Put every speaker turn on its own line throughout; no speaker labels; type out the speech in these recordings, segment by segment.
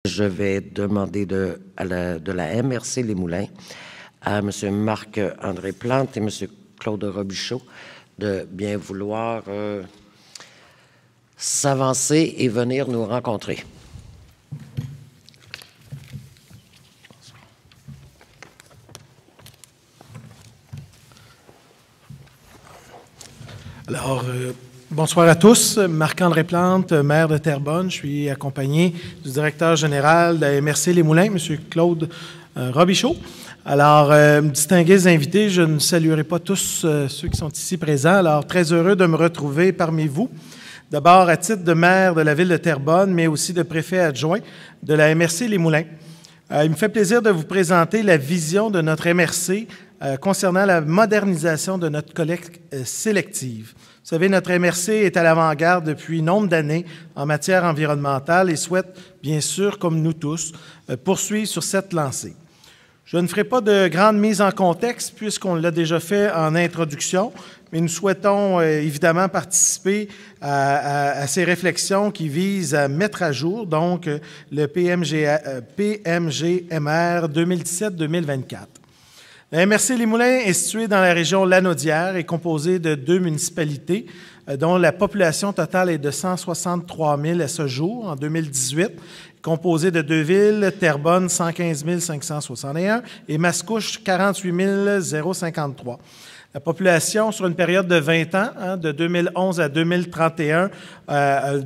Je vais demander de la MRC Les Moulins à M. Marc-André Plante et M. Claude Robichaud de bien vouloir s'avancer et venir nous rencontrer.
Alors, bonsoir à tous. Marc-André Plante, maire de Terrebonne. Je suis accompagné du directeur général de la MRC Les Moulins, M. Claude Robichaud. Alors, distingués invités, je ne saluerai pas tous ceux qui sont ici présents. Alors, très heureux de me retrouver parmi vous. D'abord, à titre de maire de la ville de Terrebonne, mais aussi de préfet adjoint de la MRC Les Moulins. Il me fait plaisir de vous présenter la vision de notre MRC concernant la modernisation de notre collecte sélective. Vous savez, notre MRC est à l'avant-garde depuis nombre d'années en matière environnementale et souhaite, bien sûr, comme nous tous, poursuivre sur cette lancée. Je ne ferai pas de grande mise en contexte puisqu'on l'a déjà fait en introduction, mais nous souhaitons évidemment participer à ces réflexions qui visent à mettre à jour donc le PMGMR 2017-2024. La MRC Les Moulins est située dans la région Lanaudière et composée de 2 municipalités dont la population totale est de 163 000 à ce jour en 2018, composée de 2 villes, Terrebonne 115 561 et Mascouche 48 053. La population, sur une période de 20 ans, de 2011 à 2031,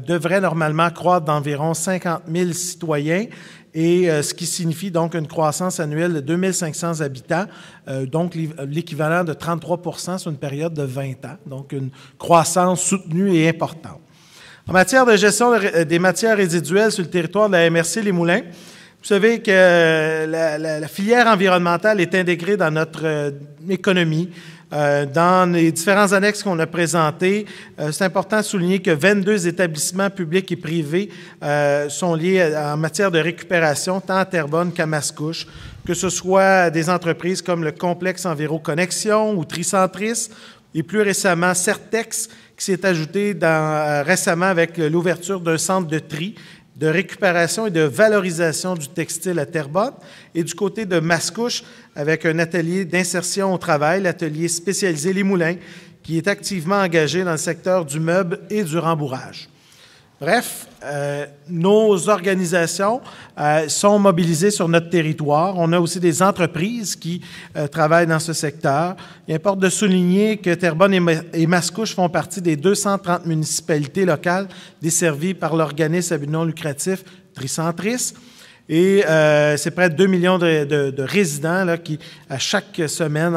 devrait normalement croître d'environ 50 000 citoyens, et ce qui signifie donc une croissance annuelle de 2500 habitants, donc l'équivalent de 33 % sur une période de 20 ans, donc une croissance soutenue et importante. En matière de gestion des matières résiduelles sur le territoire de la MRC Les Moulins, vous savez que la filière environnementale est intégrée dans notre économie. Dans les différents annexes qu'on a présentés, c'est important de souligner que 22 établissements publics et privés sont liés en matière de récupération, tant à Terrebonne qu'à Mascouche, que ce soit des entreprises comme le Complexe Enviroconnexion ou Tricentris, et plus récemment Certex, qui s'est ajouté récemment avec l'ouverture d'un centre de tri, de récupération et de valorisation du textile à Terrebonne, et du côté de Mascouche, avec un atelier d'insertion au travail, l'atelier spécialisé Les Moulins, qui est activement engagé dans le secteur du meuble et du rembourrage. Bref, nos organisations sont mobilisées sur notre territoire. On a aussi des entreprises qui travaillent dans ce secteur. Il importe de souligner que Terrebonne et Mascouche font partie des 230 municipalités locales desservies par l'organisme à but non lucratif Tricentris. Et c'est près de 2 millions de résidents là, qui, à chaque semaine,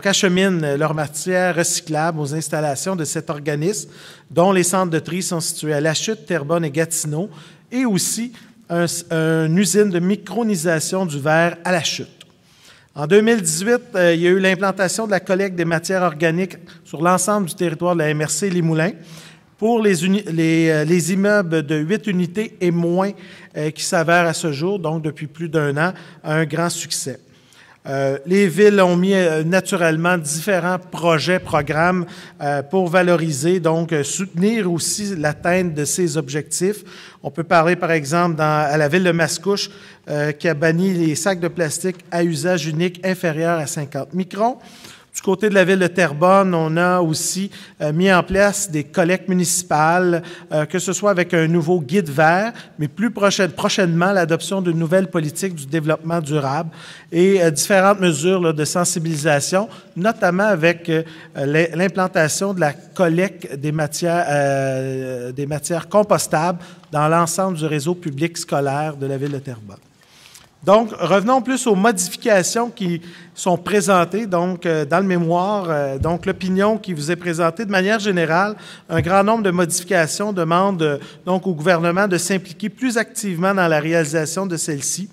acheminent leurs matières recyclables aux installations de cet organisme, dont les centres de tri sont situés à La Chute, Terrebonne et Gatineau, et aussi une usine de micronisation du verre à La Chute. En 2018, il y a eu l'implantation de la collecte des matières organiques sur l'ensemble du territoire de la MRC Les Moulins, pour les immeubles de 8 unités et moins qui s'avèrent à ce jour, donc depuis plus d'1 an, un grand succès. Les villes ont mis naturellement différents programmes pour valoriser, donc soutenir aussi l'atteinte de ces objectifs. On peut parler par exemple à la ville de Mascouche qui a banni les sacs de plastique à usage unique inférieur à 50 microns. Du côté de la ville de Terrebonne, on a aussi mis en place des collectes municipales, que ce soit avec un nouveau guide vert, mais plus prochainement l'adoption d'une nouvelle politique du développement durable et différentes mesures là, de sensibilisation, notamment avec l'implantation de la collecte des matières compostables dans l'ensemble du réseau public scolaire de la ville de Terrebonne. Donc, revenons plus aux modifications qui sont présentées donc, dans le mémoire. Donc, l'opinion qui vous est présentée, de manière générale, un grand nombre de modifications demandent donc au gouvernement de s'impliquer plus activement dans la réalisation de celles-ci.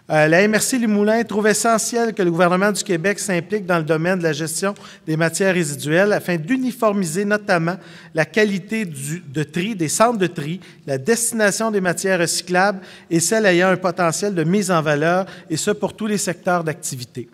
La MRC Les Moulins trouve essentiel que le gouvernement du Québec s'implique dans le domaine de la gestion des matières résiduelles afin d'uniformiser notamment la qualité de tri, des centres de tri, la destination des matières recyclables et celles ayant un potentiel de mise en valeur, et ce pour tous les secteurs d'activité.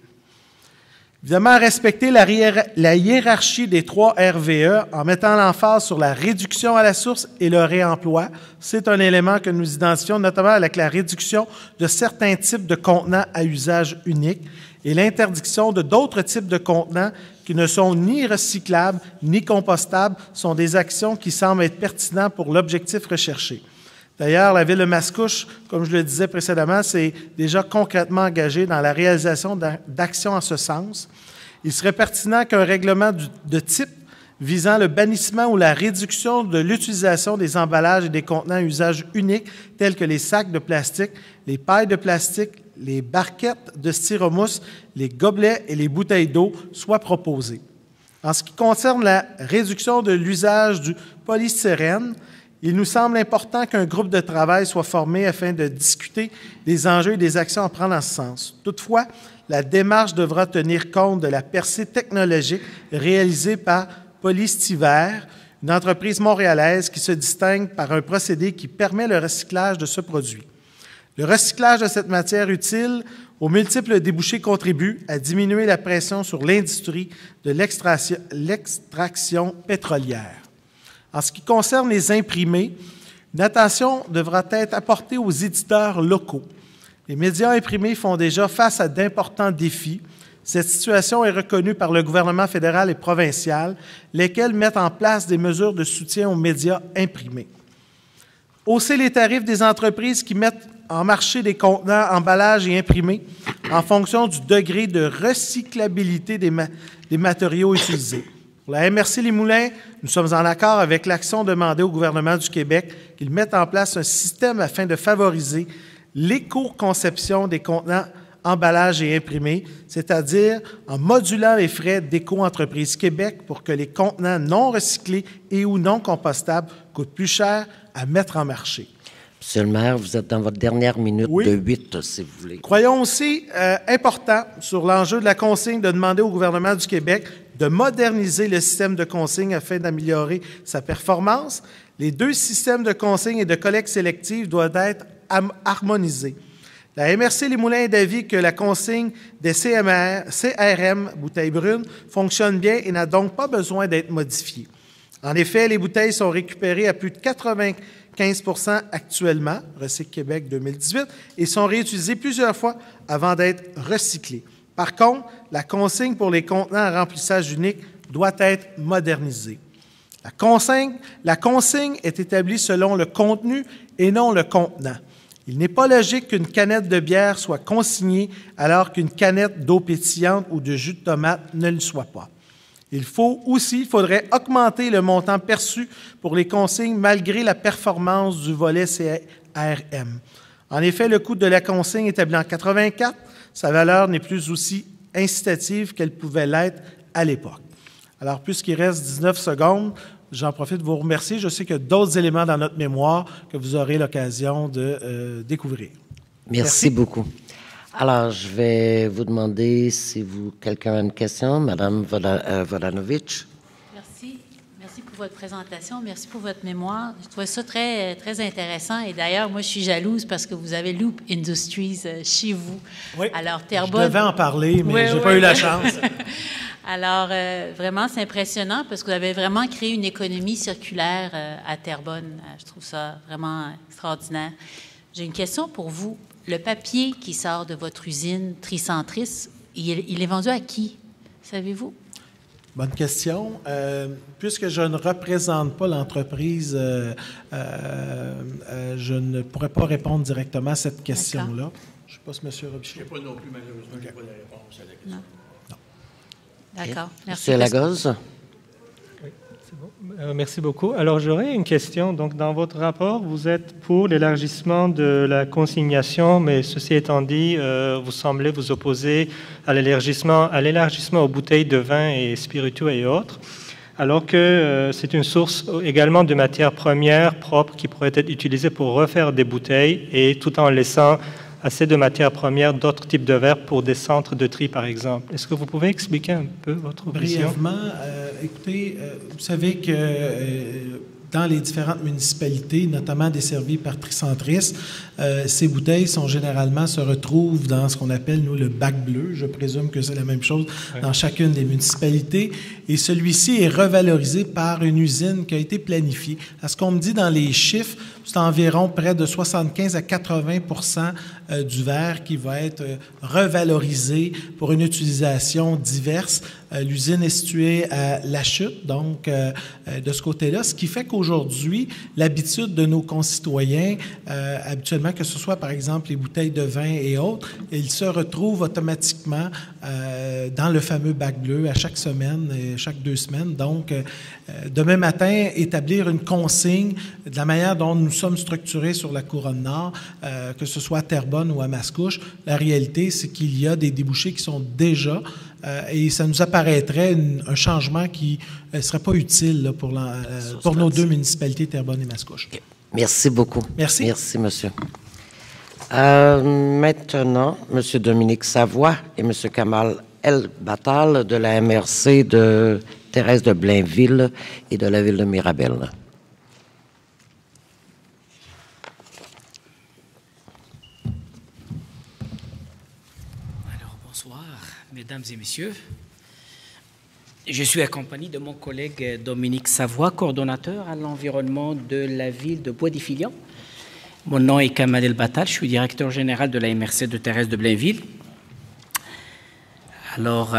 Évidemment, respecter la hiérarchie des 3 RVE en mettant l'emphase sur la réduction à la source et le réemploi. C'est un élément que nous identifions notamment avec la réduction de certains types de contenants à usage unique et l'interdiction de d'autres types de contenants qui ne sont ni recyclables ni compostables sont des actions qui semblent être pertinentes pour l'objectif recherché. D'ailleurs, la Ville de Mascouche, comme je le disais précédemment, s'est déjà concrètement engagée dans la réalisation d'actions en ce sens. Il serait pertinent qu'un règlement de type visant le bannissement ou la réduction de l'utilisation des emballages et des contenants à usage unique, tels que les sacs de plastique, les pailles de plastique, les barquettes de styromousse, les gobelets et les bouteilles d'eau, soit proposé. En ce qui concerne la réduction de l'usage du polystyrène, il nous semble important qu'un groupe de travail soit formé afin de discuter des enjeux et des actions à prendre en ce sens. Toutefois, la démarche devra tenir compte de la percée technologique réalisée par Polystyver, une entreprise montréalaise qui se distingue par un procédé qui permet le recyclage de ce produit. Le recyclage de cette matière utile aux multiples débouchés contribue à diminuer la pression sur l'industrie de l'extraction pétrolière. En ce qui concerne les imprimés, une attention devra être apportée aux éditeurs locaux. Les médias imprimés font déjà face à d'importants défis. Cette situation est reconnue par le gouvernement fédéral et provincial, lesquels mettent en place des mesures de soutien aux médias imprimés. Hausser les tarifs des entreprises qui mettent en marché des contenants, emballages et imprimés en fonction du degré de recyclabilité des matériaux utilisés. Pour la MRC Les Moulins, nous sommes en accord avec l'action demandée au gouvernement du Québec qu'il mette en place un système afin de favoriser l'éco-conception des contenants, emballages et imprimés, c'est-à-dire en modulant les frais d'Éco-entreprise Québec pour que les contenants non recyclés et ou non compostables coûtent plus cher à mettre en marché.
Monsieur le maire, vous êtes dans votre dernière minute de 8, si vous voulez.
Croyons aussi important sur l'enjeu de la consigne de demander au gouvernement du Québec de moderniser le système de consigne afin d'améliorer sa performance. Les 2 systèmes de consigne et de collecte sélective doivent être harmonisés. La MRC Les Moulins est d'avis que la consigne des CRM, bouteilles brunes, fonctionne bien et n'a donc pas besoin d'être modifiée. En effet, les bouteilles sont récupérées à plus de 95 % actuellement, Recycle Québec 2018, et sont réutilisées plusieurs fois avant d'être recyclées. Par contre, la consigne pour les contenants à remplissage unique doit être modernisée. La consigne est établie selon le contenu et non le contenant. Il n'est pas logique qu'une canette de bière soit consignée alors qu'une canette d'eau pétillante ou de jus de tomate ne le soit pas. Il faudrait augmenter le montant perçu pour les consignes malgré la performance du volet CRM. En effet, le coût de la consigne établi en 1984, sa valeur n'est plus aussi incitative qu'elle pouvait l'être à l'époque. Alors, puisqu'il reste 19 secondes, j'en profite de vous remercier. Je sais qu'il y a d'autres éléments dans notre mémoire que vous aurez l'occasion de découvrir.
Merci beaucoup. Alors, je vais vous demander si quelqu'un a une question. Madame Vodanovic.
Merci pour votre présentation. Merci pour votre mémoire. Je trouvais ça très, très intéressant. Et d'ailleurs, moi, je suis jalouse parce que vous avez Loop Industries chez vous. Oui. Alors, Terrebonne...
Je devais en parler, mais je n'ai pas eu la chance.
Alors, vraiment, c'est impressionnant parce que vous avez vraiment créé une économie circulaire à Terrebonne. Je trouve ça vraiment extraordinaire. J'ai une question pour vous. Le papier qui sort de votre usine Tricentris, il est vendu à qui? Savez-vous?
Bonne question. Puisque je ne représente pas l'entreprise, je ne pourrais pas répondre directement à cette question-là. Je ne sais pas si M. Robichaud...
Je ne sais pas non plus, malheureusement, je n'ai pas la réponse à la question.
Non. D'accord. Merci.
M. Lagos?
Oui, c'est bon. Merci beaucoup. Alors, j'aurais une question. Donc, dans votre rapport, vous êtes pour l'élargissement de la consignation, mais ceci étant dit, vous semblez vous opposer à l'élargissement aux bouteilles de vin et spiritueux et autres, alors que c'est une source également de matières premières propres qui pourraient être utilisées pour refaire des bouteilles et tout en laissant assez de matières premières d'autres types de verres pour des centres de tri, par exemple. Est-ce que vous pouvez expliquer un peu votre vision?
Brièvement, écoutez, vous savez que dans les différentes municipalités, notamment desservies par Tricentris. Ces bouteilles se retrouvent dans ce qu'on appelle, nous, le bac bleu. Je présume que c'est la même chose dans chacune des municipalités. Et celui-ci est revalorisé par une usine qui a été planifiée. À ce qu'on me dit dans les chiffres, c'est environ près de 75 à 80% du verre qui va être revalorisé pour une utilisation diverse. L'usine est située à La Chute, donc de ce côté-là, ce qui fait qu'aujourd'hui, l'habitude de nos concitoyens, habituellement, que ce soit par exemple les bouteilles de vin et autres, ils se retrouvent automatiquement dans le fameux bac bleu à chaque semaine, chaque 2 semaines. Donc, demain matin, établir une consigne de la manière dont nous sommes structurés sur la Couronne Nord, que ce soit à Terrebonne ou à Mascouche, la réalité, c'est qu'il y a des débouchés qui sont déjà et ça nous apparaîtrait un changement qui ne serait pas utile là, pour nos 2 municipalités, Terrebonne et Mascouche.
Okay. Merci beaucoup.
Merci.
Merci, monsieur. Maintenant, M. Dominique Savoie et M. Kamal El-Battal de la MRC de Thérèse de Blainville et de la ville de Mirabel.
Alors, bonsoir, mesdames et messieurs. Je suis accompagné de mon collègue Dominique Savoie, coordonnateur à l'environnement de la ville de Bois-des-Filions. Mon nom est Kamal El-Battal, je suis directeur général de la MRC de Thérèse de Blainville. Alors,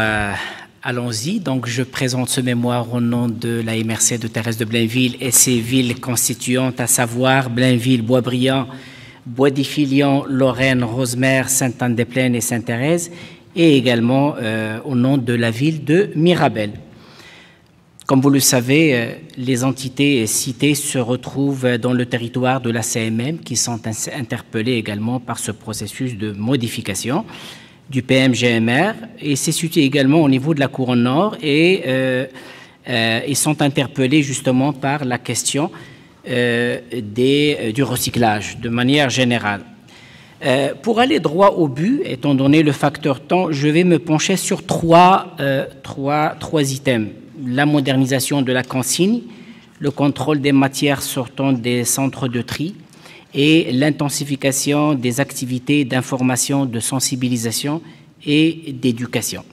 allons-y. Donc, je présente ce mémoire au nom de la MRC de Thérèse de Blainville et ses villes constituantes, à savoir Blainville, Boisbriand, Bois-des-Filions, Lorraine, Rosemère, Sainte-Anne-des-Plaines et Sainte-Thérèse, et également au nom de la ville de Mirabel. Comme vous le savez, les entités citées se retrouvent dans le territoire de la CMM qui sont interpellées également par ce processus de modification du PMGMR et c'est situé également au niveau de la Couronne Nord et ils sont interpellés justement par la question du recyclage de manière générale. Pour aller droit au but, étant donné le facteur temps, je vais me pencher sur trois items. La modernisation de la consigne, le contrôle des matières sortant des centres de tri et l'intensification des activités d'information, de sensibilisation et d'éducation.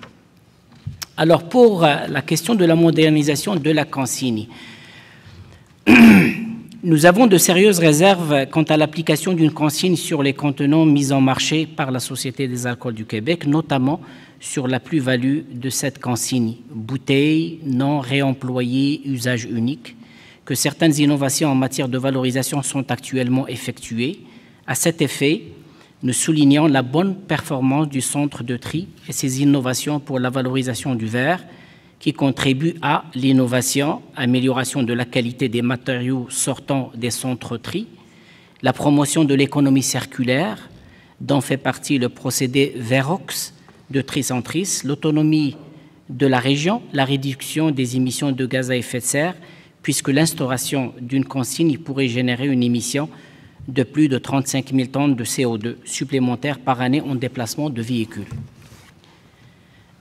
Alors, pour la question de la modernisation de la consigne, nous avons de sérieuses réserves quant à l'application d'une consigne sur les contenants mis en marché par la Société des alcools du Québec, notamment sur la plus-value de cette consigne, bouteilles non réemployées, usage unique, que certaines innovations en matière de valorisation sont actuellement effectuées. À cet effet, nous soulignons la bonne performance du centre de tri et ses innovations pour la valorisation du verre, qui contribuent à l'innovation, amélioration de la qualité des matériaux sortant des centres tri, la promotion de l'économie circulaire, dont fait partie le procédé Verox de Tricentris, l'autonomie de la région, la réduction des émissions de gaz à effet de serre, puisque l'instauration d'une consigne pourrait générer une émission de plus de 35 000 tonnes de CO2 supplémentaires par année en déplacement de véhicules.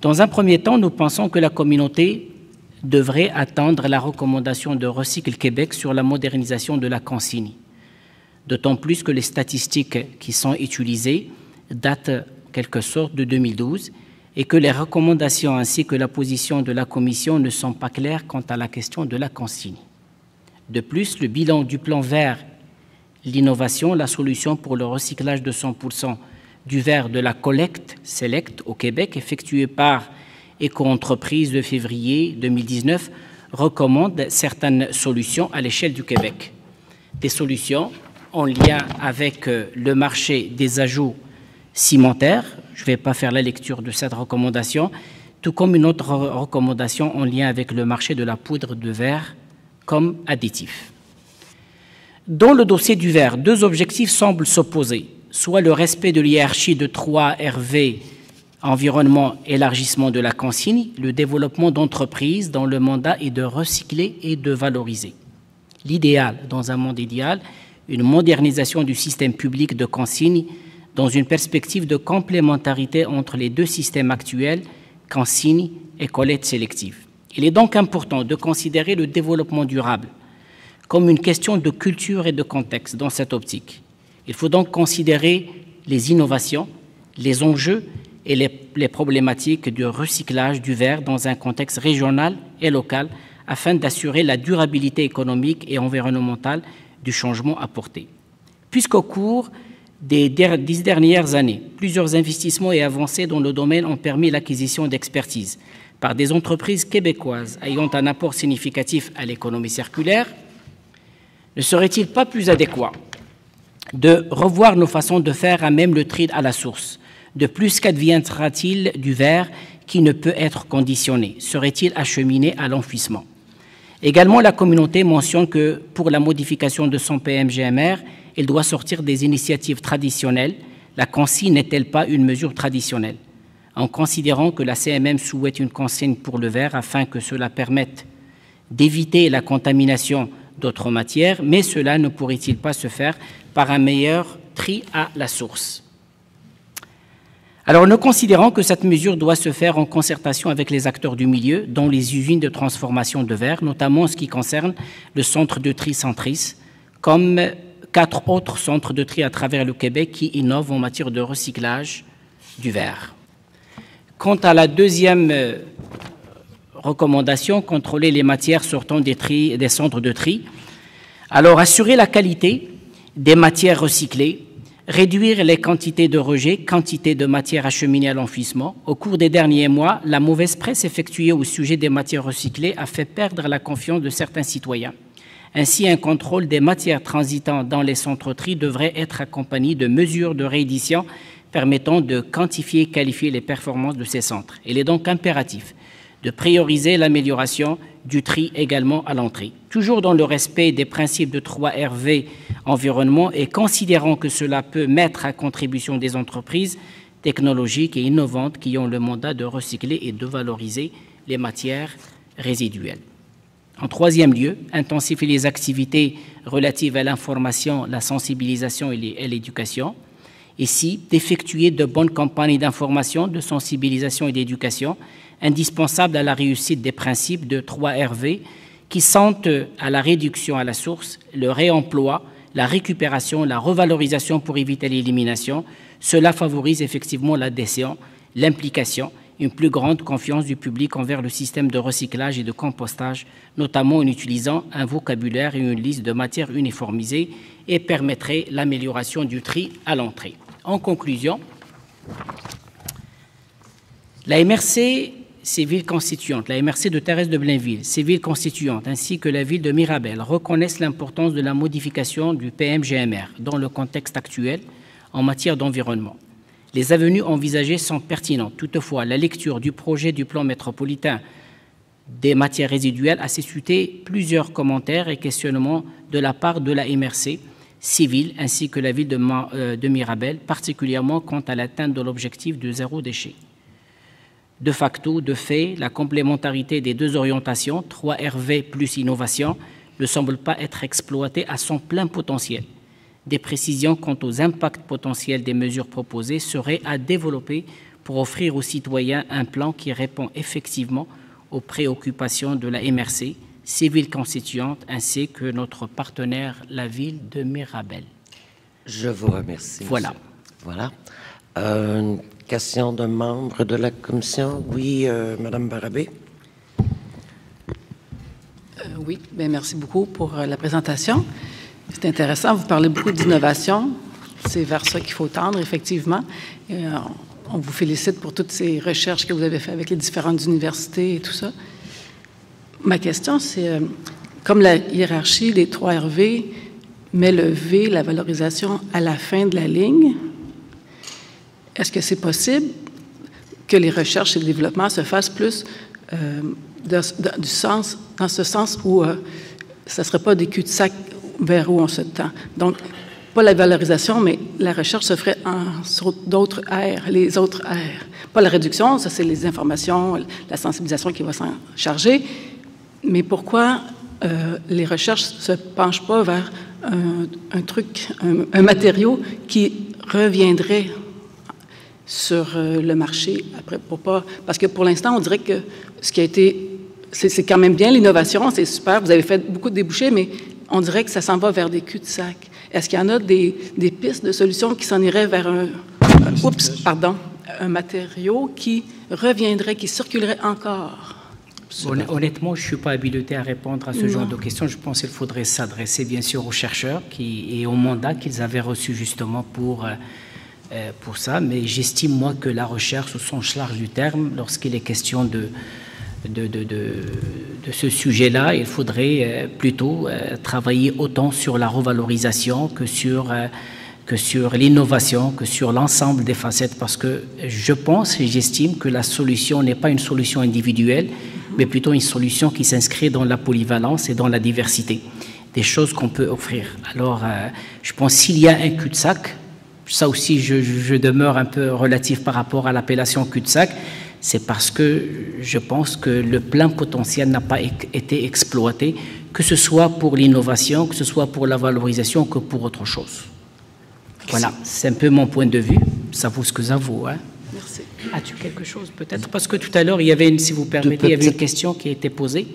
Dans un premier temps, nous pensons que la communauté devrait attendre la recommandation de Recycle Québec sur la modernisation de la consigne, d'autant plus que les statistiques qui sont utilisées datent en quelque sorte de 2012 et que les recommandations ainsi que la position de la Commission ne sont pas claires quant à la question de la consigne. De plus, le bilan du plan vert, l'innovation, la solution pour le recyclage de 100% du verre de la collecte Select au Québec, effectué par Éco-entreprise de février 2019, recommande certaines solutions à l'échelle du Québec. Des solutions en lien avec le marché des ajouts cimentaires. Je ne vais pas faire la lecture de cette recommandation, tout comme une autre recommandation en lien avec le marché de la poudre de verre comme additif. Dans le dossier du verre, deux objectifs semblent s'opposer, soit le respect de l'hiérarchie de 3 RV, environnement, élargissement de la consigne, le développement d'entreprises dont le mandat est de recycler et de valoriser. L'idéal, dans un monde idéal, une modernisation du système public de consigne dans une perspective de complémentarité entre les deux systèmes actuels, consigne et collecte sélective. Il est donc important de considérer le développement durable comme une question de culture et de contexte dans cette optique. Il faut donc considérer les innovations, les enjeux et les problématiques du recyclage du verre dans un contexte régional et local afin d'assurer la durabilité économique et environnementale du changement apporté. Puisqu'au cours des 10 dernières années, plusieurs investissements et avancées dans le domaine ont permis l'acquisition d'expertise par des entreprises québécoises ayant un apport significatif à l'économie circulaire, ne serait-il pas plus adéquat de revoir nos façons de faire à même le tri à la source? De plus, qu'adviendra-t-il du verre qui ne peut être conditionné? Serait-il acheminé à l'enfouissement? Également, la communauté mentionne que pour la modification de son PMGMR, il doit sortir des initiatives traditionnelles. La consigne n'est-elle pas une mesure traditionnelle? En considérant que la CMM souhaite une consigne pour le verre afin que cela permette d'éviter la contamination d'autres matières, mais cela ne pourrait-il pas se faire par un meilleur tri à la source? Alors, nous considérons que cette mesure doit se faire en concertation avec les acteurs du milieu, dont les usines de transformation de verre, notamment en ce qui concerne le centre de tri Centris, comme 4 autres centres de tri à travers le Québec qui innovent en matière de recyclage du verre. Quant à la deuxième recommandation, contrôler les matières sortant des centres de tri. Alors, assurer la qualité des matières recyclées, réduire les quantités de rejet, quantité de matières acheminées à l'enfouissement. Au cours des derniers mois, la mauvaise presse effectuée au sujet des matières recyclées a fait perdre la confiance de certains citoyens. Ainsi, un contrôle des matières transitant dans les centres tri devrait être accompagné de mesures de réédition permettant de quantifier et qualifier les performances de ces centres. Il est donc impératif de prioriser l'amélioration du tri également à l'entrée, toujours dans le respect des principes de 3RV environnement et considérant que cela peut mettre à contribution des entreprises technologiques et innovantes qui ont le mandat de recycler et de valoriser les matières résiduelles. En troisième lieu, intensifier les activités relatives à l'information, la sensibilisation et l'éducation. Ici, d'effectuer de bonnes campagnes d'information, de sensibilisation et d'éducation, indispensables à la réussite des principes de 3RV qui sentent à la réduction à la source, le réemploi, la récupération, la revalorisation pour éviter l'élimination. Cela favorise effectivement l'adhésion, l'implication, une plus grande confiance du public envers le système de recyclage et de compostage, notamment en utilisant un vocabulaire et une liste de matières uniformisées et permettrait l'amélioration du tri à l'entrée. En conclusion, la MRC, ces villes constituantes, la MRC de Thérèse de Blainville, ces villes constituantes, ainsi que la ville de Mirabel, reconnaissent l'importance de la modification du PMGMR dans le contexte actuel en matière d'environnement. Les avenues envisagées sont pertinentes. Toutefois, la lecture du projet du plan métropolitain des matières résiduelles a suscité plusieurs commentaires et questionnements de la part de la MRC civile ainsi que la ville de Mirabel, particulièrement quant à l'atteinte de l'objectif de zéro déchet. De facto, de fait, la complémentarité des deux orientations, 3RV plus innovation, ne semble pas être exploitée à son plein potentiel. Des précisions quant aux impacts potentiels des mesures proposées seraient à développer pour offrir aux citoyens un plan qui répond effectivement aux préoccupations de la MRC, civile constituante, ainsi que notre partenaire, la ville de Mirabel.
Je vous remercie.
Voilà.
Voilà. Une question d'un membre de la commission. Oui, Madame Barabé.
Oui, bien, merci beaucoup pour la présentation. C'est intéressant, vous parlez beaucoup d'innovation. C'est vers ça qu'il faut tendre, effectivement. On vous félicite pour toutes ces recherches que vous avez faites avec les différentes universités et tout ça. Ma question, c'est, comme la hiérarchie des 3RV met le V, la valorisation, à la fin de la ligne, est-ce que c'est possible que les recherches et le développement se fassent plus dans ce sens où ça ne serait pas des cul-de-sac vers où on se tend? Donc, pas la valorisation, mais la recherche se ferait sur d'autres aires, les autres aires. Pas la réduction, ça c'est les informations, la sensibilisation qui va s'en charger, mais pourquoi les recherches ne se penchent pas vers un matériau qui reviendrait sur le marché après, parce que pour l'instant, on dirait que ce qui a été, c'est quand même bien l'innovation, c'est super, vous avez fait beaucoup de débouchés, mais on dirait que ça s'en va vers des cul-de-sac. Est-ce qu'il y en a des pistes de solutions qui s'en iraient vers un matériau qui reviendrait, qui circulerait encore?
Honnêtement, je ne suis pas habilité à répondre à ce genre de questions. Je pense qu'il faudrait s'adresser bien sûr aux chercheurs et au mandat qu'ils avaient reçu justement pour ça. Mais j'estime, moi, que la recherche, au sens large du terme, lorsqu'il est question de ce sujet-là, il faudrait plutôt travailler autant sur la revalorisation que sur l'innovation, que sur l'ensemble des facettes, parce que je pense et j'estime que la solution n'est pas une solution individuelle, mais plutôt une solution qui s'inscrit dans la polyvalence et dans la diversité des choses qu'on peut offrir. Alors, je pense s'il y a un cul-de-sac, ça aussi je demeure un peu relatif par rapport à l'appellation cul-de-sac, c'est parce que je pense que le plein potentiel n'a pas été exploité, que ce soit pour l'innovation, que ce soit pour la valorisation, que pour autre chose. Voilà, c'est un peu mon point de vue. Ça vaut ce que ça vaut. Hein.
Merci.
As-tu quelque chose peut-être? Parce que tout à l'heure, il y avait si vous permettez, il y avait une question qui a été posée.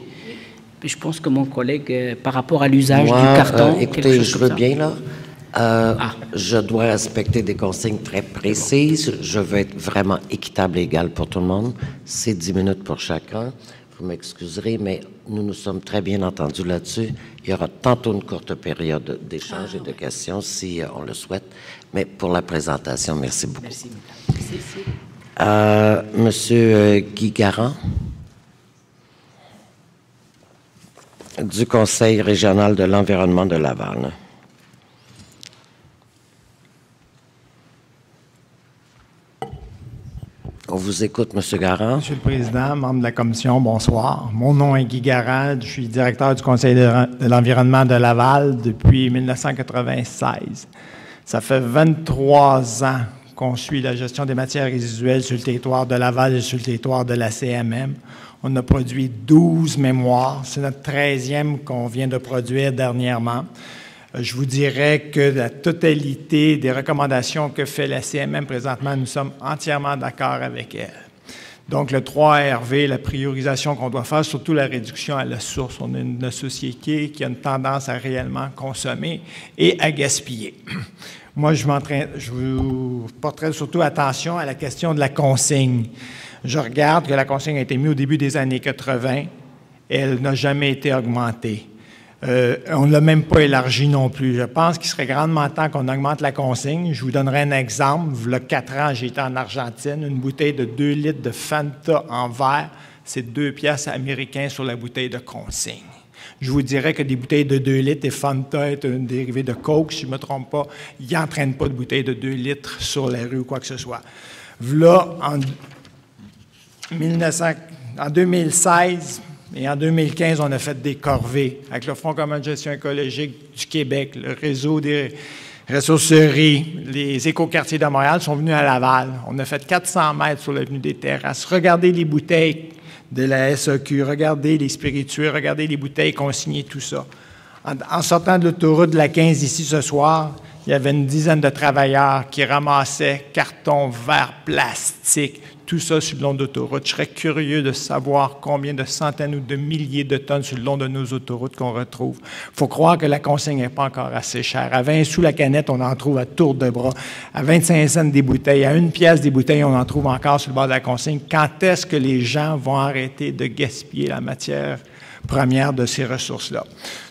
Je pense que mon collègue, par rapport à l'usage du carton...
écoutez, je veux bien, là. Je dois respecter des consignes très précises. Je veux être vraiment équitable et égal pour tout le monde. C'est 10 minutes pour chacun. Vous m'excuserez, mais nous nous sommes très bien entendus là-dessus. Il y aura tantôt une courte période d'échange et de questions, si on le souhaite. Mais pour la présentation, merci beaucoup.
Merci.
Monsieur Guy Garand, du Conseil régional de l'environnement de Laval. On vous écoute, M. Garand.
Monsieur le Président, membre de la Commission, bonsoir. Mon nom est Guy Garand, je suis directeur du Conseil de l'environnement de Laval depuis 1996. Ça fait 23 ans qu'on suit la gestion des matières résiduelles sur le territoire de Laval et sur le territoire de la CMM. On a produit 12 mémoires. C'est notre 13e qu'on vient de produire dernièrement. Je vous dirais que la totalité des recommandations que fait la CMM présentement, nous sommes entièrement d'accord avec elle. Donc, le 3RV, la priorisation qu'on doit faire, surtout la réduction à la source. On est une société qui a une tendance à réellement consommer et à gaspiller. Moi, je vous porterai surtout attention à la question de la consigne. Je regarde que la consigne a été mise au début des années 80. Elle n'a jamais été augmentée. On ne l'a même pas élargi non plus. Je pense qu'il serait grandement temps qu'on augmente la consigne. Je vous donnerai un exemple. Il y a 4 ans, j'ai été en Argentine. Une bouteille de 2 litres de Fanta en verre, c'est 2 piastres américains sur la bouteille de consigne. Je vous dirais que des bouteilles de 2 litres, et Fanta est un dérivé de Coke, si je ne me trompe pas, ils n'entraînent pas de bouteilles de 2 litres sur la rue ou quoi que ce soit. Là, en 2016... Et en 2015, on a fait des corvées avec le Fonds commun de gestion écologique du Québec, le réseau des ressourceries, les écoquartiers de Montréal sont venus à Laval. On a fait 400 mètres sur l'avenue des Terrasses. Regardez les bouteilles de la SAQ, regardez les spiritueux, regardez les bouteilles consignées, tout ça. En sortant de l'autoroute de la 15 ici ce soir, il y avait une dizaine de travailleurs qui ramassaient carton, verre, plastique, tout ça sur le long d'autoroute. Je serais curieux de savoir combien de centaines ou de milliers de tonnes sur le long de nos autoroutes qu'on retrouve. Il faut croire que la consigne n'est pas encore assez chère. À 20 sous la canette, on en trouve à tour de bras. À 25 cents des bouteilles, à 1 pièce des bouteilles, on en trouve encore sur le bord de la consigne. Quand est-ce que les gens vont arrêter de gaspiller la matière première de ces ressources-là?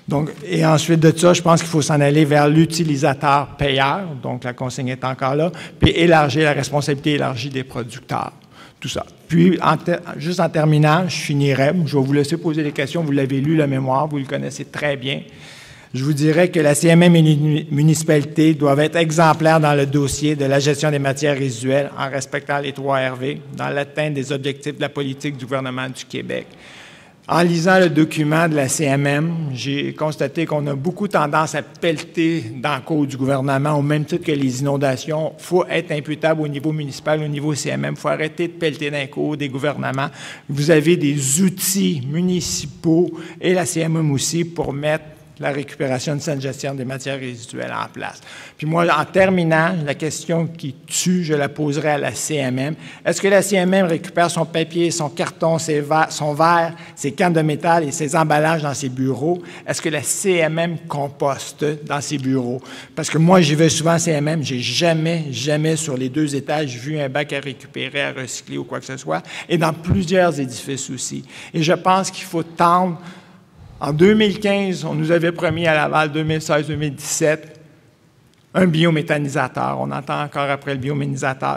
Donc, et ensuite de ça, je pense qu'il faut s'en aller vers l'utilisateur payeur, donc la consigne est encore là, puis élargir la responsabilité élargie des producteurs, tout ça. Puis, juste en terminant, je finirai, je vais vous laisser poser des questions, vous l'avez lu, le mémoire, vous le connaissez très bien. Je vous dirais que la CMM et les municipalités doivent être exemplaires dans le dossier de la gestion des matières résiduelles en respectant les 3RV, dans l'atteinte des objectifs de la politique du gouvernement du Québec. En lisant le document de la CMM, j'ai constaté qu'on a beaucoup tendance à pelleter dans le cours du gouvernement, au même titre que les inondations. Il faut être imputable au niveau municipal, au niveau CMM. Il faut arrêter de pelleter dans le cours des gouvernements. Vous avez des outils municipaux et la CMM aussi pour mettre la récupération de saine gestion des matières résiduelles en place. Puis moi, en terminant, la question qui tue, je la poserai à la CMM. Est-ce que la CMM récupère son papier, son carton, son verre, ses cannes de métal et ses emballages dans ses bureaux? Est-ce que la CMM composte dans ses bureaux? Parce que moi, j'y vais souvent à CMM, j'ai jamais sur les 2 étages vu un bac à récupérer, à recycler ou quoi que ce soit, et dans plusieurs édifices aussi. Et je pense qu'il faut tendre. En 2015, on nous avait promis à Laval, 2016-2017, un biométhanisateur. On entend encore après le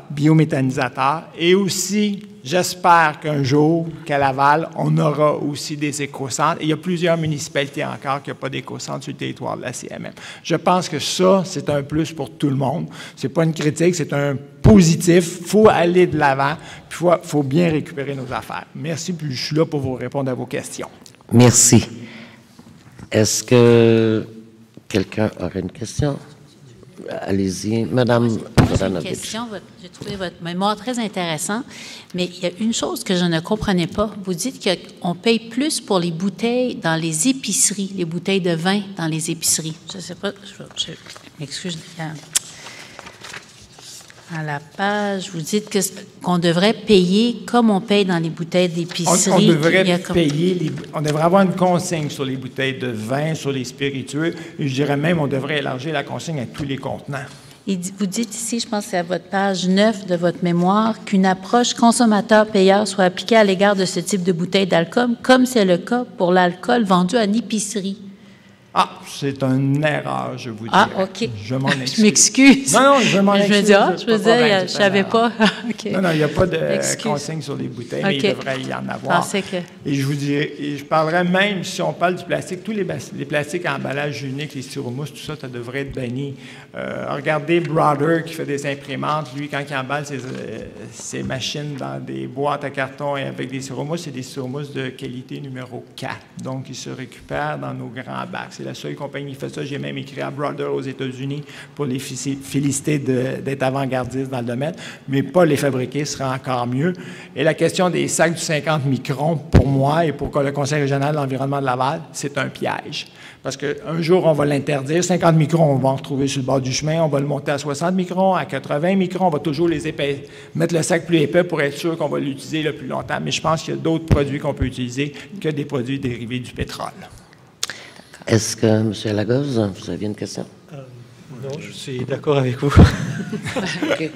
biométhanisateur. Et aussi, j'espère qu'un jour, qu'à Laval, on aura aussi des éco-centres. Et il y a plusieurs municipalités encore qui n'ont pas d'éco-centres sur le territoire de la CMM. Je pense que ça, c'est un plus pour tout le monde. Ce n'est pas une critique, c'est un positif. Il faut aller de l'avant, puis il faut bien récupérer nos affaires. Merci, puis je suis là pour vous répondre à vos questions.
Merci. Est-ce que quelqu'un aurait une question? Allez-y, Madame Vodanovic.
J'ai trouvé votre mémoire très intéressant, mais il y a une chose que je ne comprenais pas. Vous dites qu'on paye plus pour les bouteilles dans les épiceries, les bouteilles de vin dans les épiceries. Je ne sais pas, je m'excuse. À la page, vous dites qu'on devrait payer comme on paye dans les bouteilles d'épicerie.
On devrait payer, on devrait avoir une consigne sur les bouteilles de vin, sur les spiritueux, et je dirais même on devrait élargir la consigne à tous les contenants.
Et vous dites ici, je pense que c'est à votre page 9 de votre mémoire, qu'une approche consommateur-payeur soit appliquée à l'égard de ce type de bouteilles d'alcool, comme c'est le cas pour l'alcool vendu en épicerie.
Ah, c'est une erreur, je vous dis.
Ah, OK.
Je m'en excuse.
Je m'excuse.
Non, je m'en excuse.
Je me disais, je ne savais pas. Okay.
Non, il n'y a pas de consigne sur les bouteilles, mais il devrait y en avoir. Et je vous dirais, je parlerais même, si on parle du plastique, tous les plastiques à emballage unique, les styromousses, tout ça, ça devrait être banni. Regardez Brother qui fait des imprimantes. Lui, quand il emballe ses machines dans des boîtes à carton et avec des styromousses, c'est des styromousses de qualité numéro 4. Donc, ils se récupèrent dans nos grands bacs. C'est la seule compagnie qui fait ça. J'ai même écrit à Brother aux États-Unis pour les féliciter d'être avant-gardistes dans le domaine, mais pas les fabriquer, ce serait encore mieux. Et la question des sacs du 50 microns, pour moi et pour le Conseil régional de l'environnement de Laval, c'est un piège. Parce qu'un jour, on va l'interdire. 50 microns, on va en retrouver sur le bord du chemin. On va le monter à 60 microns, à 80 microns. On va toujours mettre le sac plus épais pour être sûr qu'on va l'utiliser le plus longtemps. Mais je pense qu'il y a d'autres produits qu'on peut utiliser que des produits dérivés du pétrole.
Est-ce que, M. Lagos, vous aviez une question?
Non, je suis d'accord avec vous.
Okay.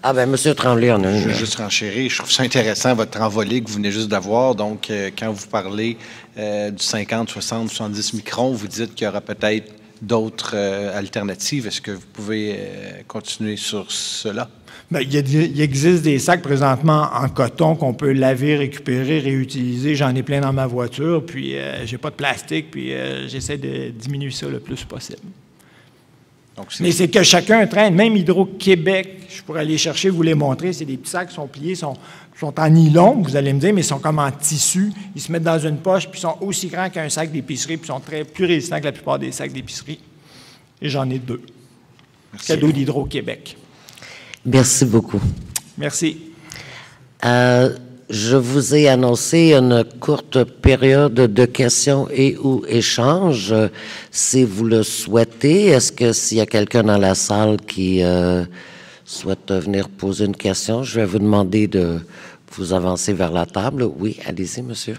Ah bien, M. Tremblay en a une.
Je veux juste renchérir. Je trouve ça intéressant, votre envolée que vous venez juste d'avoir. Donc, quand vous parlez du 50, 60, 70 microns, vous dites qu'il y aura peut-être d'autres alternatives. Est-ce que vous pouvez continuer sur cela?
Bien, il existe des sacs présentement en coton qu'on peut laver, récupérer, réutiliser. J'en ai plein dans ma voiture, puis j'ai pas de plastique, puis j'essaie de diminuer ça le plus possible. Donc, mais c'est que chacun traîne, même Hydro-Québec, je pourrais aller chercher, vous les montrer, c'est des petits sacs qui sont pliés, sont en nylon, vous allez me dire, mais ils sont comme en tissu. Ils se mettent dans une poche, puis ils sont aussi grands qu'un sac d'épicerie, puis ils sont plus résistants que la plupart des sacs d'épicerie. Et j'en ai 2. Merci. Cadeau d'Hydro-Québec.
Merci beaucoup.
Merci.
Je vous ai annoncé une courte période de questions et ou échanges. Si vous le souhaitez, est-ce que s'il y a quelqu'un dans la salle qui souhaite venir poser une question, je vais vous demander de vous avancer vers la table. Oui, allez-y, monsieur.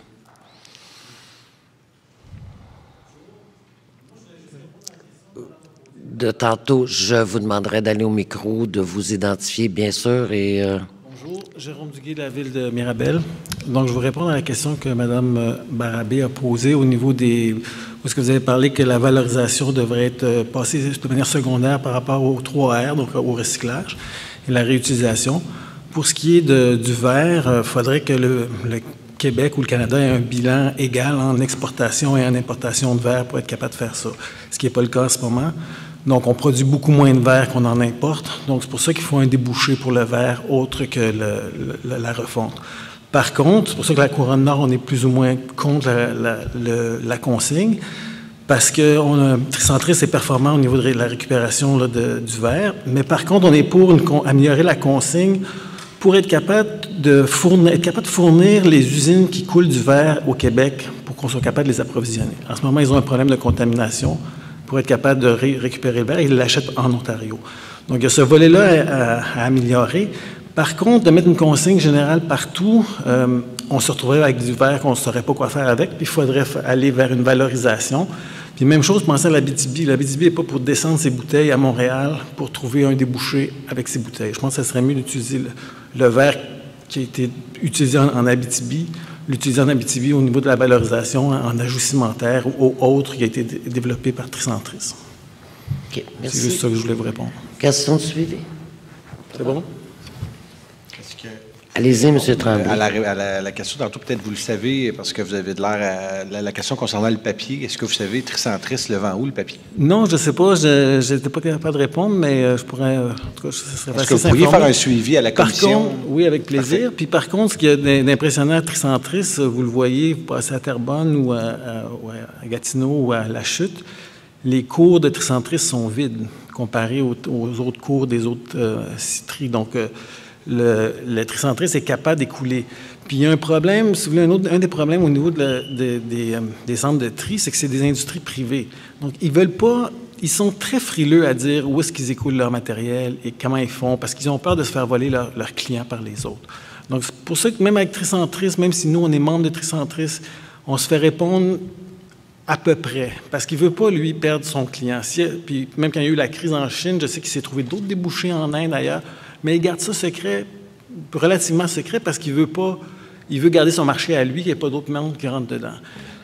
De tantôt, je vous demanderai d'aller au micro, de vous identifier, bien sûr, et...
Bonjour, Jérôme Duguay de la ville de Mirabel. Donc, je vous réponds à la question que Mme Barabé a posée au niveau des... Où est-ce que vous avez parlé que la valorisation devrait être passée de manière secondaire par rapport au 3R, donc au recyclage et la réutilisation. Pour ce qui est du verre, il faudrait que le Québec ou le Canada ait un bilan égal en exportation et en importation de verre pour être capable de faire ça, ce qui n'est pas le cas en ce moment. Donc, on produit beaucoup moins de verre qu'on en importe. Donc, c'est pour ça qu'il faut un débouché pour le verre autre que la refonte. Par contre, c'est pour ça que la Couronne Nord, on est plus ou moins contre la consigne, parce qu'on a Tricentris est performant au niveau de la récupération là, du verre. Mais par contre, on est pour améliorer la consigne pour être capable de fournir les usines qui coulent du verre au Québec, pour qu'on soit capable de les approvisionner. En ce moment, ils ont un problème de contamination. Pour être capable de récupérer le verre, ils l'achètent en Ontario. Donc, il y a ce volet-là à améliorer. Par contre, de mettre une consigne générale partout, on se retrouverait avec du verre qu'on ne saurait pas quoi faire avec, puis il faudrait aller vers une valorisation. Puis même chose, pensez à l'Abitibi. L'Abitibi n'est pas pour descendre ses bouteilles à Montréal pour trouver un débouché avec ses bouteilles. Je pense que ce serait mieux d'utiliser le verre qui a été utilisé en Abitibi, l'utiliser en Abitibi au niveau de la valorisation en ajout cimentaire ou autre qui a été développé par Tricentris.
OK, merci.
C'est juste ça que je voulais vous répondre.
Question de suivi?
C'est bon?
Allez-y, M. Tremblay.
À la question, tantôt, peut-être vous le savez, parce que vous avez de l'air à la question concernant le papier. Est-ce que vous savez, Tricentris le vend où, le papier?
Non, je ne sais pas. Je n'étais pas capable de répondre, mais je pourrais... En tout cas, ce serait
Est-ce que vous pourriez faire un suivi à la commission?
Par contre, oui, avec plaisir. Parfait. Puis par contre, ce qui est d'impressionnant à Tricentris, vous le voyez, vous passez à Terrebonne ou à Gatineau ou à La Chute, les cours de Tricentris sont vides comparés aux autres cours des autres citeries. Donc, le Tricentris est capable d'écouler. Puis il y a un problème, si vous voulez, un des problèmes au niveau des centres de tri, c'est que c'est des industries privées. Donc, ils veulent pas, ils sont très frileux à dire où est-ce qu'ils écoulent leur matériel et comment ils font, parce qu'ils ont peur de se faire voler leurs clients par les autres. Donc, c'est pour ça que même avec Tricentris, même si nous, on est membre de Tricentris, on se fait répondre à peu près, parce qu'il ne veut pas, lui, perdre son client. Puis même quand il y a eu la crise en Chine, je sais qu'il s'est trouvé d'autres débouchés en Inde, ailleurs, mais il garde ça secret, relativement secret, parce qu'il veut pas, il veut garder son marché à lui, qu'il n'y ait pas d'autres membres qui rentrent dedans.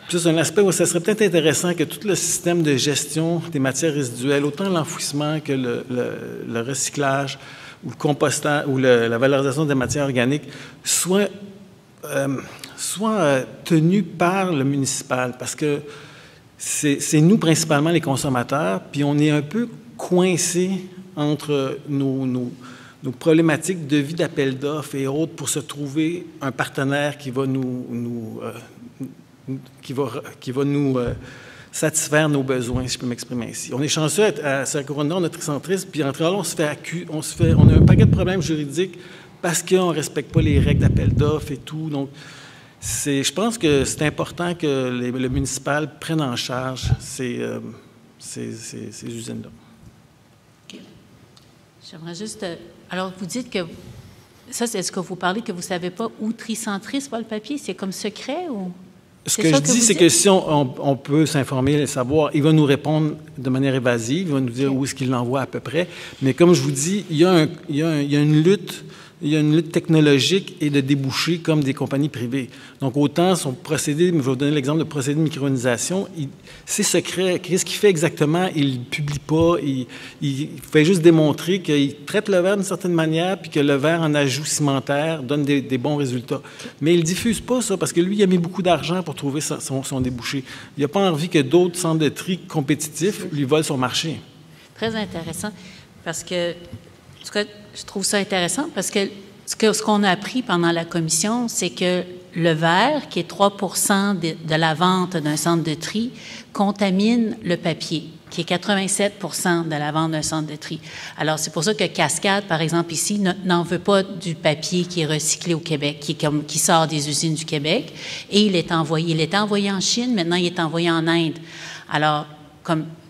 Puis ça, c'est un aspect où ça serait peut-être intéressant que tout le système de gestion des matières résiduelles, autant l'enfouissement que le recyclage ou le compostage ou la valorisation des matières organiques, soit tenu par le municipal, parce que c'est nous principalement les consommateurs, puis on est un peu coincés entre nos problématiques de vie d'appel d'offres et autres pour se trouver un partenaire qui va nous satisfaire nos besoins, si je peux m'exprimer ainsi. On est chanceux à Saint-Coron, on est Tricentris, puis entre là, on a un paquet de problèmes juridiques parce qu'on ne respecte pas les règles d'appel d'offres et tout. Donc, je pense que c'est important que le municipal prenne en charge ces usines-là.
J'aimerais juste... alors, vous dites que... Ça, c'est ce que vous parlez, que vous ne savez pas où Tricentris va le papier? C'est comme secret ou...
Ce que je dis, c'est que si on peut s'informer et savoir, il va nous répondre de manière évasive, il va nous dire où est-ce qu'il l'envoie à peu près. Mais comme je vous dis, il y a une lutte technologique et de débouchés comme des compagnies privées. Donc, autant son procédé, je vais vous donner l'exemple de procédé de micronisation, c'est secret. Qu'est-ce qu'il fait exactement? Il ne publie pas, il fait juste démontrer qu'il traite le verre d'une certaine manière puis que le verre en ajout cimentaire donne des bons résultats. Mais il ne diffuse pas ça parce que lui, il a mis beaucoup d'argent pour trouver son débouché. Il n'a pas envie que d'autres centres de tri compétitifs lui volent son marché.
Très intéressant parce que... En tout cas, je trouve ça intéressant parce que ce qu'on a appris pendant la commission, c'est que le verre, qui est 3 de la vente d'un centre de tri, contamine le papier, qui est 87 de la vente d'un centre de tri. Alors, c'est pour ça que Cascade, par exemple, ici, n'en veut pas du papier qui est recyclé au Québec, qui sort des usines du Québec, et il est envoyé. Il était envoyé en Chine, maintenant il est envoyé en Inde. Alors,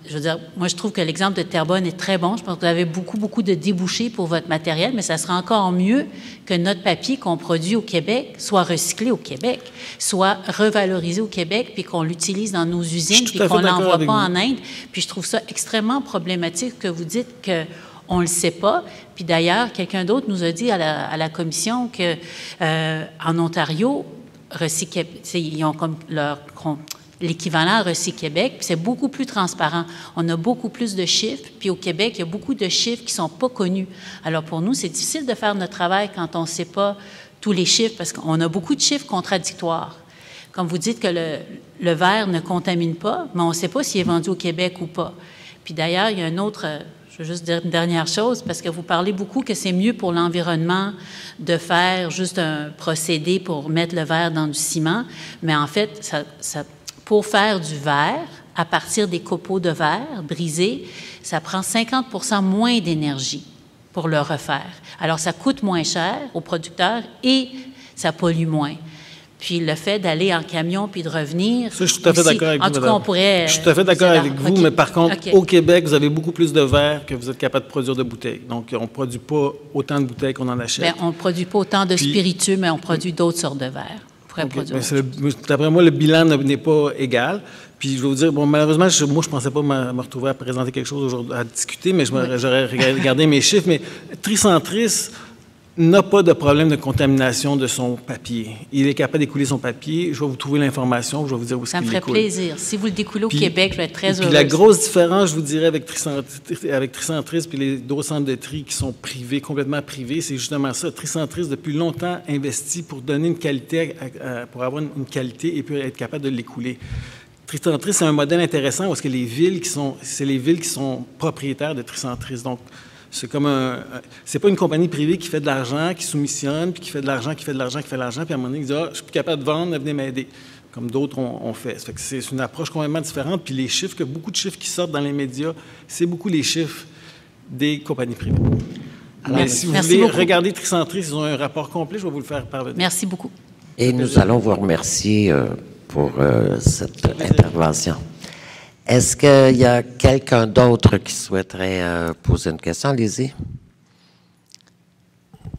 je veux dire, moi, je trouve que l'exemple de Terrebonne est très bon. Je pense que vous avez beaucoup de débouchés pour votre matériel, mais ça sera encore mieux que notre papier qu'on produit au Québec soit recyclé au Québec, soit revalorisé au Québec, puis qu'on l'utilise dans nos usines, puis qu'on ne l'envoie pas en Inde. Puis je trouve ça extrêmement problématique que vous dites qu'on ne le sait pas. Puis d'ailleurs, quelqu'un d'autre nous a dit à la commission qu'en Ontario, ils ont comme l'équivalent à Recyc-Québec, puis c'est beaucoup plus transparent. On a beaucoup plus de chiffres, puis au Québec, il y a beaucoup de chiffres qui ne sont pas connus. Alors pour nous, c'est difficile de faire notre travail quand on ne sait pas tous les chiffres, parce qu'on a beaucoup de chiffres contradictoires. Comme vous dites que le verre ne contamine pas, mais on ne sait pas s'il est vendu au Québec ou pas. Puis d'ailleurs, il y a un autre... Je veux juste dire une dernière chose, parce que vous parlez beaucoup que c'est mieux pour l'environnement de faire juste un procédé pour mettre le verre dans du ciment, mais en fait, pour faire du verre, à partir des copeaux de verre brisés, ça prend 50 % moins d'énergie pour le refaire. Alors, ça coûte moins cher aux producteurs et ça pollue moins. Puis le fait d'aller en camion puis de revenir.
Ça, je suis tout à fait d'accord avec vous.
En tout cas, on pourrait.
Je suis tout à fait d'accord avec vous, mais par contre, au Québec, vous avez beaucoup plus de verre que vous êtes capable de produire de bouteilles. Donc, on ne produit pas autant de bouteilles qu'on en achète.
Bien, on ne produit pas autant de spiritueux, mais on produit d'autres sortes de verre.
D'après moi, le bilan n'est pas égal. Puis je vais vous dire, bon, malheureusement, moi, je ne pensais pas me retrouver à présenter quelque chose aujourd'hui, à discuter, mais j'aurais regardé mes chiffres. Mais Tricentris n'a pas de problème de contamination de son papier. Il est capable d'écouler son papier. Je vais vous trouver l'information, je vais vous dire où est-ce qu'il l'écoule.
Ça me ferait plaisir. Si vous le découlez au Québec, je vais être très heureuse.
Puis la grosse différence, je vous dirais, avec Tricentris puis les d'autres centres de tri qui sont privés, complètement privés, c'est justement ça. Tricentris, depuis longtemps, investit pour donner une qualité, pour avoir une qualité et puis être capable de l'écouler. Tricentris, c'est un modèle intéressant parce que c'est les villes qui sont propriétaires de Tricentris. Donc, c'est comme c'est pas une compagnie privée qui fait de l'argent, qui soumissionne, puis qui fait de l'argent, qui fait de l'argent, qui fait de l'argent, puis à un moment donné, il dit « Ah, je suis plus capable de vendre, venez m'aider », comme d'autres ont fait. Ça fait que c'est une approche complètement différente, puis les chiffres, beaucoup de chiffres qui sortent dans les médias, c'est beaucoup les chiffres des compagnies privées. Alors, mais si vous voulez regarder Tricentris, ils ont un rapport complet, je vais vous le faire parvenir.
Merci beaucoup.
Et nous allons vous remercier pour cette intervention. Est-ce qu'il y a quelqu'un d'autre qui souhaiterait poser une question? Allez-y.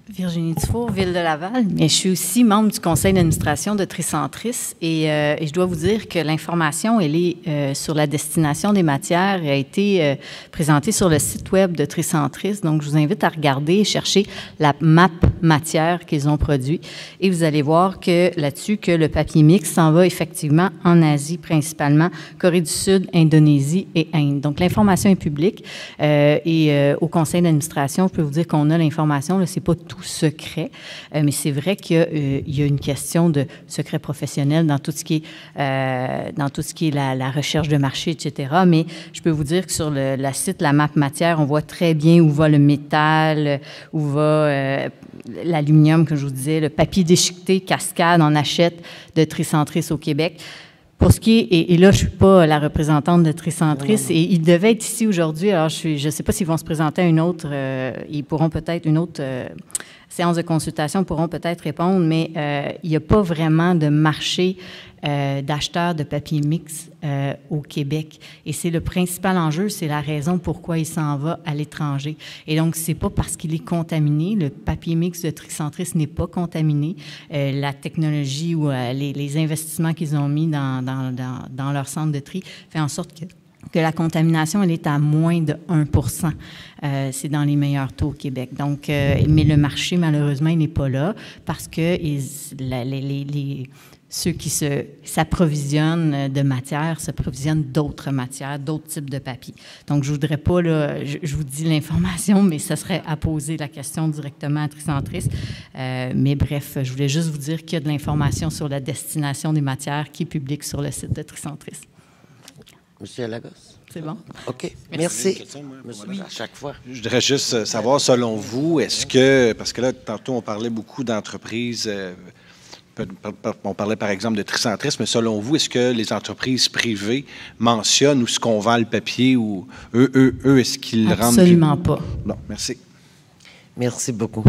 Virginie Dufour, Ville de Laval, mais je suis aussi membre du conseil d'administration de Tricentris et je dois vous dire que l'information, elle est sur la destination des matières, a été présentée sur le site web de Tricentris. Donc, je vous invite à regarder, chercher la map matière qu'ils ont produit et vous allez voir que là-dessus, que le papier mix s'en va effectivement en Asie, principalement Corée du Sud, Indonésie et Inde. Donc, l'information est publique et au conseil d'administration, je peux vous dire qu'on a l'information, là, c'est pas tout secret, mais c'est vrai qu'il y a une question de secret professionnel dans tout ce qui est la recherche de marché, etc. Mais je peux vous dire que sur la site La Map Matière, on voit très bien où va le métal, où va l'aluminium, comme je vous disais, le papier déchiqueté, Cascade, on achète de Tricentris au Québec. Pour ce qui est, et là, je ne suis pas la représentante de Tricentris, et ils devaient être ici aujourd'hui, alors je ne sais pas s'ils vont se présenter à une autre, ils pourront peut-être, une autre séance de consultation, pourront peut-être répondre, mais il n'y a pas vraiment de marché d'acheteurs de papier mix au Québec. Et c'est le principal enjeu, c'est la raison pourquoi il s'en va à l'étranger. Et donc, c'est pas parce qu'il est contaminé, le papier mix de Tricentris n'est pas contaminé. La technologie ou les investissements qu'ils ont mis dans leur centre de tri fait en sorte que la contamination, elle est à moins de 1%. C'est dans les meilleurs taux au Québec. Donc, mais le marché, malheureusement, il n'est pas là parce que ceux qui s'approvisionnent de matière s'approvisionnent d'autres matières, d'autres types de papier. Donc, je voudrais pas, là, je vous dis l'information, mais ça serait à poser la question directement à Tricentris. Mais bref, je voulais juste vous dire qu'il y a de l'information sur la destination des matières qui est publique sur le site de Tricentris.
Monsieur Lagos.
C'est bon?
OK. Merci. Oui. À chaque fois.
Je voudrais juste savoir, selon vous, est-ce que, parce que là, tantôt, on parlait beaucoup d'entreprises, on parlait par exemple de Tricentris, mais selon vous, est-ce que les entreprises privées mentionnent où est-ce qu'on vend le papier ou eux est-ce qu'ils le rendent?
Absolument pas.
Bon, merci.
Merci beaucoup.